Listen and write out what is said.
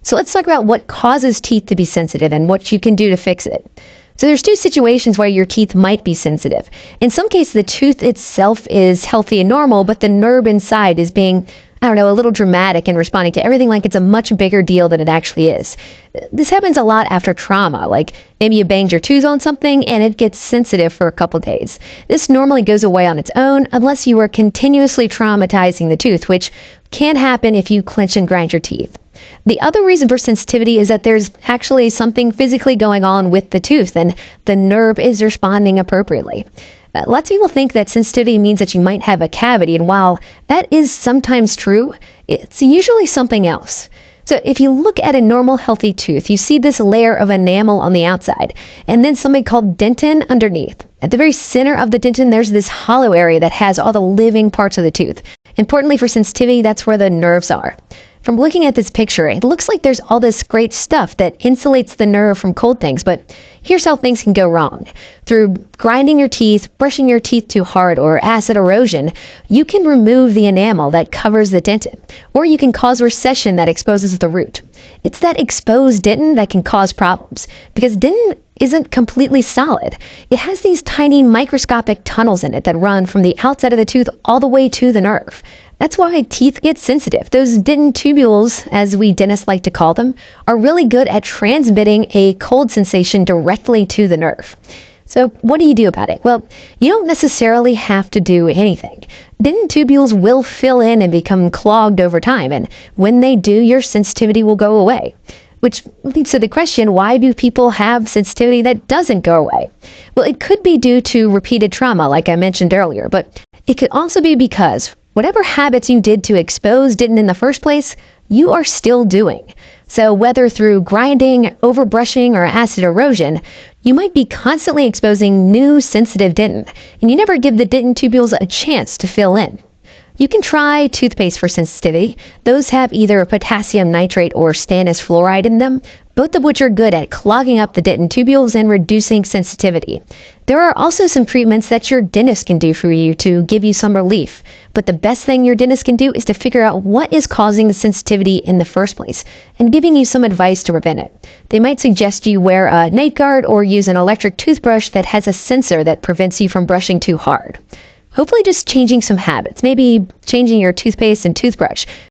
So let's talk about what causes teeth to be sensitive and what you can do to fix it. So there's two situations where your teeth might be sensitive. In some cases, the tooth itself is healthy and normal, but the nerve inside is being, I don't know, a little dramatic and responding to everything like it's a much bigger deal than it actually is. This happens a lot after trauma, like maybe you banged your tooth on something and it gets sensitive for a couple days. This normally goes away on its own unless you are continuously traumatizing the tooth, which can happen if you clench and grind your teeth. The other reason for sensitivity is that there's actually something physically going on with the tooth and the nerve is responding appropriately. Lots of people think that sensitivity means that you might have a cavity, and while that is sometimes true, it's usually something else. So if you look at a normal healthy tooth, you see this layer of enamel on the outside, and then something called dentin underneath. At the very center of the dentin, there's this hollow area that has all the living parts of the tooth. Importantly for sensitivity, that's where the nerves are. From looking at this picture, it looks like there's all this great stuff that insulates the nerve from cold things, but here's how things can go wrong. Through grinding your teeth, brushing your teeth too hard, or acid erosion, you can remove the enamel that covers the dentin, or you can cause recession that exposes the root. It's that exposed dentin that can cause problems, because dentin isn't completely solid. It has these tiny microscopic tunnels in it that run from the outside of the tooth all the way to the nerve. That's why teeth get sensitive. Those dentin tubules, as we dentists like to call them, are really good at transmitting a cold sensation directly to the nerve. So what do you do about it? Well, you don't necessarily have to do anything. Dentin tubules will fill in and become clogged over time, and when they do, your sensitivity will go away. Which leads to the question, why do people have sensitivity that doesn't go away? Well, it could be due to repeated trauma, like I mentioned earlier, but it could also be because whatever habits you did to expose dentin in the first place, you are still doing. So whether through grinding, overbrushing, or acid erosion, you might be constantly exposing new sensitive dentin, and you never give the dentin tubules a chance to fill in. You can try toothpaste for sensitivity. Those have either potassium nitrate or stannous fluoride in them, both of which are good at clogging up the dentin tubules and reducing sensitivity. There are also some treatments that your dentist can do for you to give you some relief, but the best thing your dentist can do is to figure out what is causing the sensitivity in the first place and giving you some advice to prevent it. They might suggest you wear a night guard or use an electric toothbrush that has a sensor that prevents you from brushing too hard. Hopefully just changing some habits, maybe changing your toothpaste and toothbrush,